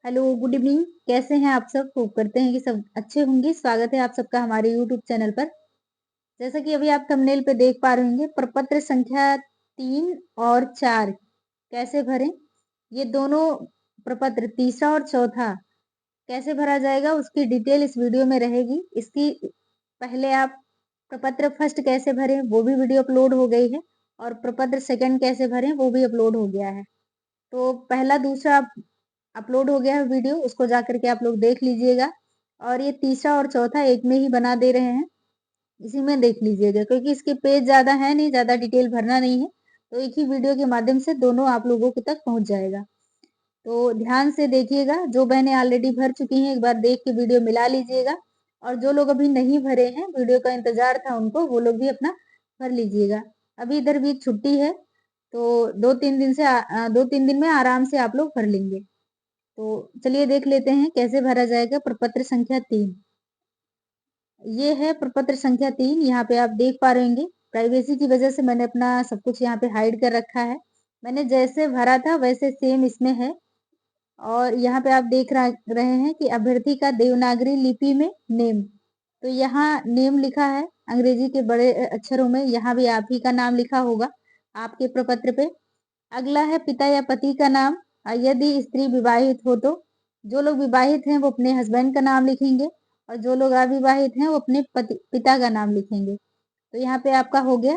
Hello, good evening. कैसे हैं आप सब? होप करते हैं कि सब अच्छे होंगे। स्वागत है आप सबका हमारे यूट्यूब चैनल पर। जैसा कि अभी आप थंबनेल पे देख पा रहे होंगे, प्रपत्र संख्या 3 और 4 कैसे भरें? ये दोनों प्रपत्र तीसरा और चौथा कैसे भरा जाएगा उसकी डिटेल इस वीडियो में रहेगी। इसकी पहले आप प्रपत्र फर्स्ट कैसे भरें वो भी वीडियो अपलोड हो गई है और प्रपत्र सेकंड कैसे भरें वो भी अपलोड हो गया है। तो पहला दूसरा अपलोड हो गया है वीडियो, उसको जाकर के आप लोग देख लीजिएगा। और ये तीसरा और चौथा एक में ही बना दे रहे हैं, इसी में देख लीजिएगा क्योंकि इसके पेज ज़्यादा है नहीं, ज़्यादा डिटेल भरना नहीं है। तो एक ही वीडियो के माध्यम से दोनों आप लोगों के तक पहुँच जाएगा। तो ध्यान से देखिएगा, जो बहनें ऑलरेडी भर चुकी हैं एक बार देख के वीडियो मिला लीजिएगा और जो लोग अभी नहीं भरे हैं, वीडियो का इंतज़ार था उनको, वो लोग भी अपना भर लीजिएगा। अभी इधर भी छुट्टी है, तो 2-3 दिन से 2-3 दिन में आराम से आप लोग भर लेंगे। तो चलिए देख लेते हैं कैसे भरा जाएगा प्रपत्र संख्या 3। ये है प्रपत्र संख्या 3, यहाँ पे आप देख पा रहे होंगे। प्राइवेसी की वजह से मैंने अपना सब कुछ यहाँ पे हाइड कर रखा है। मैंने जैसे भरा था वैसे सेम इसमें है और यहाँ पे आप देख रहे हैं कि अभ्यर्थी का देवनागरी लिपि में नेम। तो यहाँ नेम लिखा है अंग्रेजी के बड़े अक्षरों में, यहाँ भी आप ही का नाम लिखा होगा आपके प्रपत्र पे। अगला है पिता या पति का नाम। यदि स्त्री विवाहित हो तो जो लोग विवाहित हैं वो अपने हस्बैंड का नाम लिखेंगे और जो लोग अविवाहित हैं वो अपने पिता का नाम लिखेंगे। तो यहाँ पे आपका हो गया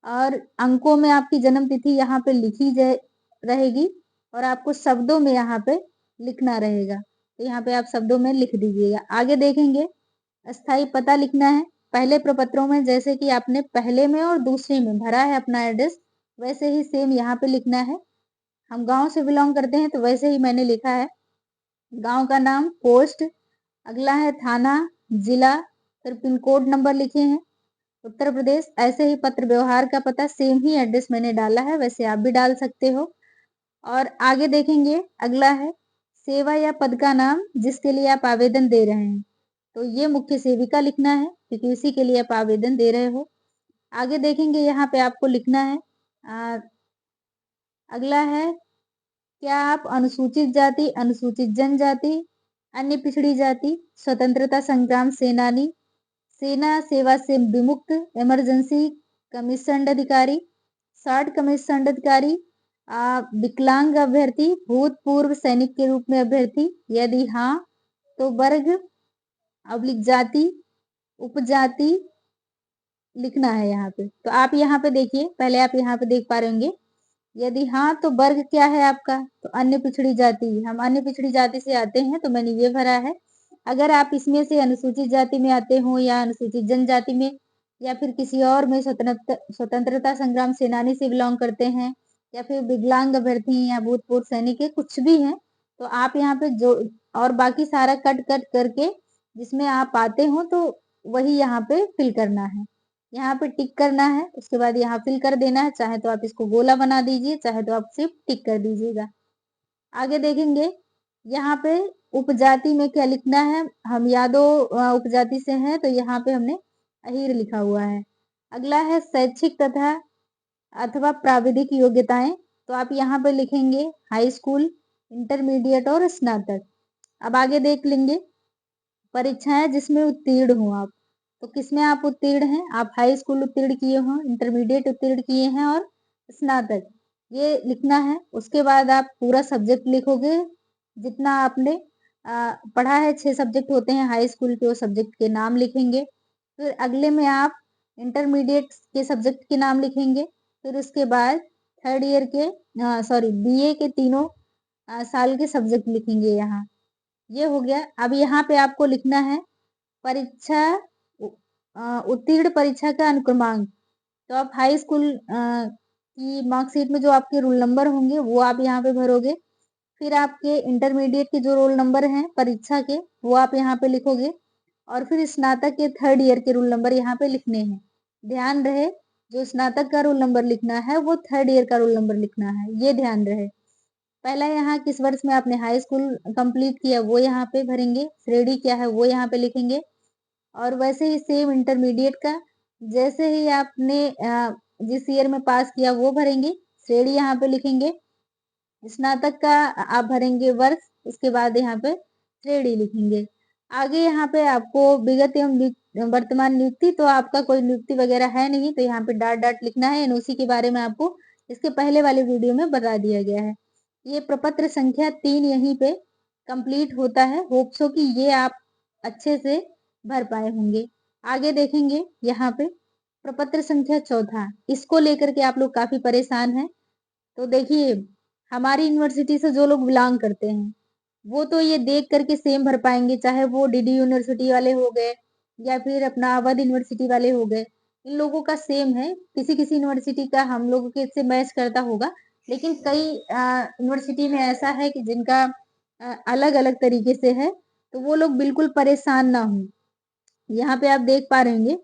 और अंकों में आपकी जन्म तिथि यहाँ पे लिखी जाए रहेगी और आपको शब्दों में यहाँ पे लिखना रहेगा। तो यहाँ पे आप शब्दों में लिख दीजिएगा। आगे देखेंगे अस्थाई पता लिखना है। पहले प्रपत्रों में जैसे कि आपने पहले में और दूसरे में भरा है अपना एड्रेस, वैसे ही सेम यहाँ पे लिखना है। हम गांव से बिलोंग करते हैं तो वैसे ही मैंने लिखा है गांव का नाम, पोस्ट, अगला है थाना, जिला, फिर पिन कोड नंबर लिखे हैं उत्तर प्रदेश। ऐसे ही पत्र व्यवहार का पता सेम ही एड्रेस मैंने डाला है, वैसे आप भी डाल सकते हो। और आगे देखेंगे अगला है सेवा या पद का नाम जिसके लिए आप आवेदन दे रहे हैं। तो ये मुख्य सेविका लिखना है क्योंकि इसी के लिए आप आवेदन दे रहे हो। आगे देखेंगे यहाँ पे आपको लिखना है अगला है क्या आप अनुसूचित जाति, अनुसूचित जनजाति, अन्य पिछड़ी जाति, स्वतंत्रता संग्राम सेनानी, सेना सेवा से विमुक्त, इमरजेंसी कमीशन्ड अधिकारी, शॉर्ट कमीशन्ड अधिकारी, विकलांग अभ्यर्थी, भूतपूर्व सैनिक के रूप में अभ्यर्थी? यदि हाँ तो वर्ग अब्लिक जाति, उपजाति लिखना है यहाँ पे। तो आप यहाँ पे देखिए, पहले आप यहाँ पे देख पा रहे होंगे। यदि हाँ तो वर्ग क्या है आपका? तो अन्य पिछड़ी जाति। हम अन्य पिछड़ी जाति से आते हैं तो मैंने ये भरा है। अगर आप इसमें से अनुसूचित जाति में आते हो या अनुसूचित जनजाति में या फिर किसी और में स्वतंत्रता संग्राम सेनानी से बिलोंग करते हैं या फिर विकलांग अभ्यर्थी या भूतपूर्व सैनिक है, कुछ भी है, तो आप यहाँ पे जो और बाकी सारा कट कट करके जिसमें आप आते हो तो वही यहाँ पे फिल करना है। यहाँ पे टिक करना है, उसके बाद यहाँ फिल कर देना है। चाहे तो आप इसको गोला बना दीजिए, चाहे तो आप सिर्फ टिक कर दीजिएगा। आगे देखेंगे यहाँ पे उपजाति में क्या लिखना है। हम यादव उपजाति से हैं तो यहाँ पे हमने अहीर लिखा हुआ है। अगला है शैक्षिक तथा अथवा प्राविधिक योग्यताएं। तो आप यहाँ पे लिखेंगे हाई स्कूल, इंटरमीडिएट और स्नातक। अब आगे देख लेंगे परीक्षाएं जिसमें उत्तीर्ण हो आप। तो किसमें आप उत्तीर्ण हैं? आप हाई स्कूल उत्तीर्ण किए हो, इंटरमीडिएट उत्तीर्ण किए हैं और स्नातक, ये लिखना है। उसके बाद आप पूरा सब्जेक्ट लिखोगे जितना आपने पढ़ा है। 6 सब्जेक्ट होते हैं हाई स्कूल के, वो सब्जेक्ट के नाम लिखेंगे। फिर अगले में आप इंटरमीडिएट के सब्जेक्ट के नाम लिखेंगे। फिर उसके बाद थर्ड ईयर के बीए के तीनों साल के सब्जेक्ट लिखेंगे यहाँ। ये हो गया। अब यहाँ पे आपको लिखना है परीक्षा उत्तीर्ण परीक्षा का अनुक्रमांक। तो आप हाई स्कूल की मार्कशीट में जो आपके रोल नंबर होंगे वो आप यहाँ पे भरोगे। फिर आपके इंटरमीडिएट के जो रोल नंबर हैं परीक्षा के वो आप यहाँ पे लिखोगे और फिर स्नातक के थर्ड ईयर के रोल नंबर यहाँ पे लिखने हैं। ध्यान रहे जो स्नातक का रोल नंबर लिखना है वो थर्ड ईयर का रोल नंबर लिखना है, ये ध्यान रहे। पहला यहाँ किस वर्ष में आपने हाई स्कूल कंप्लीट किया वो यहाँ पे भरेंगे, श्रेणी क्या है वो यहाँ पे लिखेंगे। और वैसे ही सेम इंटरमीडिएट का जैसे ही आपने जिस ईयर में पास किया वो भरेंगे, श्रेणी यहाँ पे लिखेंगे। स्नातक का आप भरेंगे वर्ष, उसके बाद यहाँ पे श्रेणी लिखेंगे। आगे यहाँ पे आपको विगत एवं वर्तमान नियुक्ति, तो आपका कोई नियुक्ति वगैरह है नहीं, तो यहाँ पे डॉट डॉट लिखना है। एनओसी के बारे में आपको इसके पहले वाले वीडियो में बता दिया गया है। ये प्रपत्र संख्या 3 यहीं पे कंप्लीट होता है। होप सो कि ये आप अच्छे से भर पाए होंगे। आगे देखेंगे यहाँ पे प्रपत्र संख्या 4, इसको लेकर के आप लोग काफी परेशान हैं। तो देखिए, हमारी यूनिवर्सिटी से जो लोग बिलोंग करते हैं वो तो ये देख करके सेम भर पाएंगे, चाहे वो डीडी यूनिवर्सिटी वाले हो गए या फिर अपना अवध यूनिवर्सिटी वाले हो गए। इन लोगों का सेम है। किसी किसी यूनिवर्सिटी का हम लोगों के से मैच करता होगा, लेकिन कई यूनिवर्सिटी में ऐसा है कि जिनका अलग अलग तरीके से है, तो वो लोग बिल्कुल परेशान ना हो। यहाँ पे आप देख पा रहे होंगे,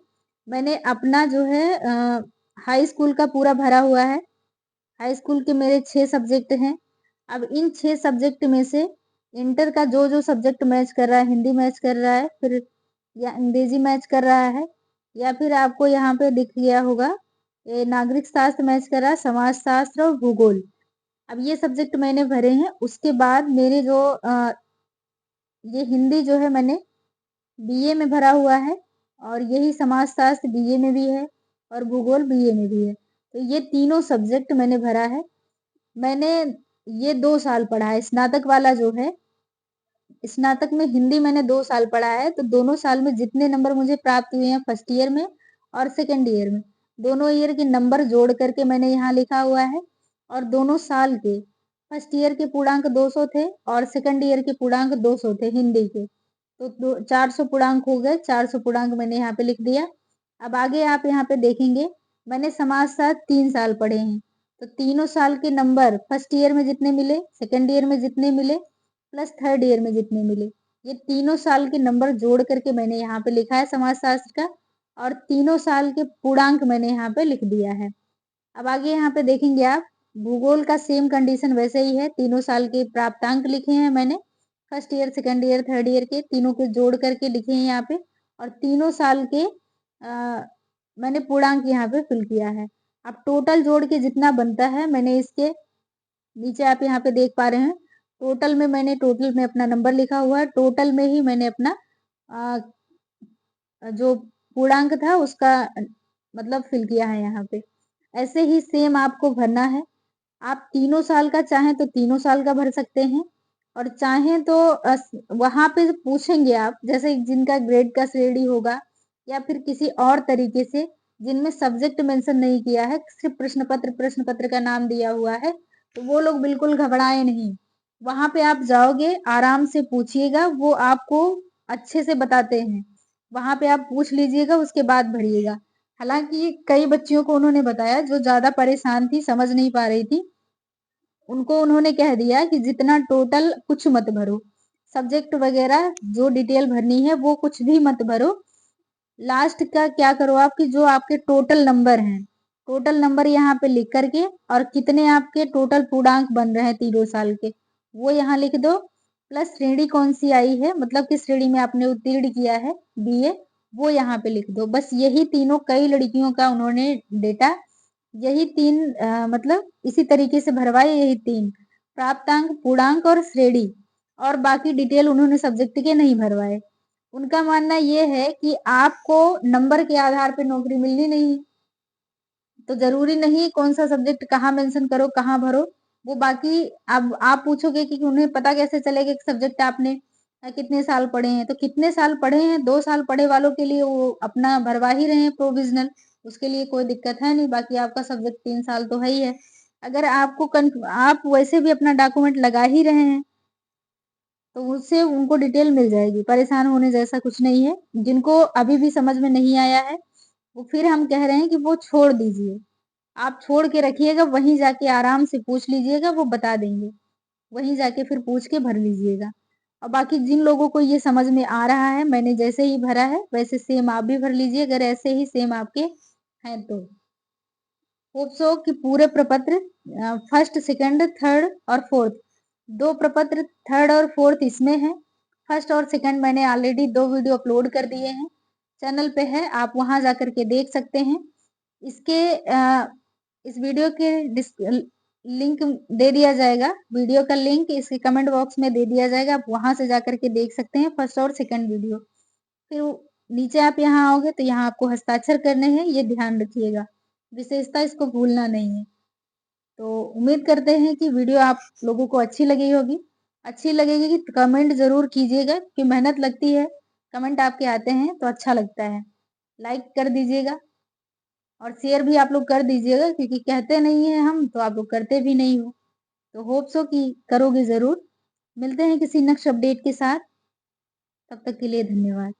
मैंने अपना जो है हाई स्कूल का पूरा भरा हुआ है। हाई स्कूल के मेरे 6 सब्जेक्ट हैं। अब इन 6 सब्जेक्ट में से इंटर का जो सब्जेक्ट मैच कर रहा है, हिंदी मैच कर रहा है, फिर या अंग्रेजी मैच कर रहा है, या फिर आपको यहाँ पे दिख गया होगा ये नागरिक शास्त्र मैच कर रहा है, समाज शास्त्र और भूगोल। अब ये सब्जेक्ट मैंने भरे हैं। उसके बाद मेरे जो ये हिंदी जो है मैंने बीए में भरा हुआ है, और यही समाज शास्त्र बीए में भी है और भूगोल बीए में भी है। तो ये तीनों सब्जेक्ट मैंने भरा है। मैंने ये 2 साल पढ़ा है। स्नातक वाला जो है, स्नातक में हिंदी मैंने 2 साल पढ़ा है, तो दोनों साल में जितने नंबर मुझे प्राप्त हुए हैं फर्स्ट ईयर में और सेकंड ईयर में, दोनों ईयर के नंबर जोड़ करके मैंने यहाँ लिखा हुआ है। और दोनों साल के फर्स्ट ईयर के पूर्णांक 200 थे और सेकंड ईयर के पूर्णांक 200 थे हिंदी के। तो 400 पूर्णांक हो गए। 400 पूर्णांक मैंने यहाँ पे लिख दिया। अब आगे आप यहाँ पे देखेंगे, मैंने समाजशास्त्र 3 साल पढ़े हैं, तो तीनों साल के नंबर फर्स्ट ईयर में जितने मिले, सेकंड ईयर में जितने मिले, प्लस थर्ड ईयर में जितने मिले, ये तीनों साल के नंबर जोड़ करके मैंने यहाँ पे लिखा है समाजशास्त्र का, और तीनों साल के पूर्णांक मैंने यहाँ पे लिख दिया है। अब आगे यहाँ पे देखेंगे आप, भूगोल का सेम कंडीशन वैसे ही है। तीनों साल के प्राप्तांक लिखे हैं मैंने, first year, second year, third year के तीनों को जोड़ करके लिखे हैं यहाँ पे, और तीनों साल के मैंने पूर्णांक यहाँ पे फिल किया है। अब टोटल जोड़ के जितना बनता है, मैंने इसके नीचे आप यहाँ पे देख पा रहे हैं, टोटल में अपना नंबर लिखा हुआ है। टोटल में ही मैंने अपना जो पूर्णांक था उसका मतलब फिल किया है यहाँ पे। ऐसे ही सेम आपको भरना है। आप तीनों साल का चाहें तो तीनों साल का भर सकते हैं, और चाहें तो वहां पे जो पूछेंगे आप, जैसे जिनका ग्रेड का श्रेणी होगा या फिर किसी और तरीके से जिनमें सब्जेक्ट मेंशन नहीं किया है, सिर्फ प्रश्न पत्र का नाम दिया हुआ है, तो वो लोग बिल्कुल घबराए नहीं। वहां पे आप जाओगे, आराम से पूछिएगा, वो आपको अच्छे से बताते हैं। वहां पे आप पूछ लीजिएगा, उसके बाद भरिएगा। हालांकि कई बच्चियों को उन्होंने बताया जो ज्यादा परेशान थी, समझ नहीं पा रही थी, उनको उन्होंने कह दिया कि जितना टोटल कुछ मत भरो, सब्जेक्ट वगैरह जो डिटेल भरनी है वो कुछ भी मत भरो। लास्ट का क्या करो आप कि जो आपके टोटल नंबर हैं, टोटल नंबर यहाँ पे लिख करके, और कितने आपके टोटल पूर्णांक बन रहे हैं तीनों साल के, वो यहाँ लिख दो। प्लस श्रेणी कौन सी आई है, मतलब किस श्रेणी में आपने उत्तीर्ण किया है बीए, वो यहाँ पे लिख दो। बस यही तीनों, कई लड़कियों का उन्होंने डेटा यही 3 मतलब इसी तरीके से भरवाए, यही 3 प्राप्तांक, पूर्णांक और श्रेणी, और बाकी डिटेल उन्होंने सब्जेक्ट के नहीं भरवाए। उनका मानना ये है कि आपको नंबर के आधार पे नौकरी मिलनी नहीं, तो जरूरी नहीं कौन सा सब्जेक्ट कहाँ मेंशन करो, कहाँ भरो, वो बाकी। अब आप पूछोगे कि उन्हें पता कैसे चलेगा कि सब्जेक्ट आपने कितने साल पढ़े हैं, तो कितने साल पढ़े हैं, 2 साल पढ़े वालों के लिए वो अपना भरवा ही रहे हैं प्रोविजनल, उसके लिए कोई दिक्कत है नहीं। बाकी आपका सब्जेक्ट 3 साल तो है ही है। अगर आपको आप वैसे भी अपना डॉक्यूमेंट लगा ही रहे हैं, तो उससे उनको डिटेल मिल जाएगी। परेशान होने जैसा कुछ नहीं है। जिनको अभी भी समझ में नहीं आया है, वो फिर हम कह रहे हैं कि वो छोड़ दीजिए, आप छोड़ के रखिएगा, वहीं जाके आराम से पूछ लीजिएगा, वो बता देंगे। वहीं जाके फिर पूछ के भर लीजिएगा। और बाकी जिन लोगों को ये समझ में आ रहा है, मैंने जैसे ही भरा है वैसे सेम आप भी भर लीजिए, अगर ऐसे ही सेम आपके हैं तो। होप सो कि पूरे प्रपत्र फर्स्ट, सेकंड, थर्ड और फोर्थ, 2 प्रपत्र थर्ड और फोर्थ इसमें है। फर्स्ट और सेकंड मैंने ऑलरेडी 2 वीडियो अपलोड कर दिए हैं, चैनल पे है, आप वहां जाकर के देख सकते हैं। इसके इस वीडियो के लिंक दे दिया जाएगा, वीडियो का लिंक इसके कमेंट बॉक्स में दे दिया जाएगा, आप वहाँ से जाकर के देख सकते हैं फर्स्ट और सेकंड वीडियो। फिर नीचे आप यहाँ आओगे तो यहाँ आपको हस्ताक्षर करने हैं, ये ध्यान रखिएगा। विशेषता इसको भूलना नहीं है। तो उम्मीद करते हैं कि वीडियो आप लोगों को अच्छी लगी होगी। अच्छी लगेगी तो कमेंट ज़रूर कीजिएगा कि मेहनत लगती है, कमेंट आपके आते हैं तो अच्छा लगता है। लाइक कर दीजिएगा और शेयर भी आप लोग कर दीजिएगा क्योंकि कहते नहीं हैं हम तो आप लोग करते भी नहीं हो। तो होप सो कि करोगे ज़रूर। मिलते हैं किसी नेक्स्ट अपडेट के साथ, तब तक के लिए धन्यवाद।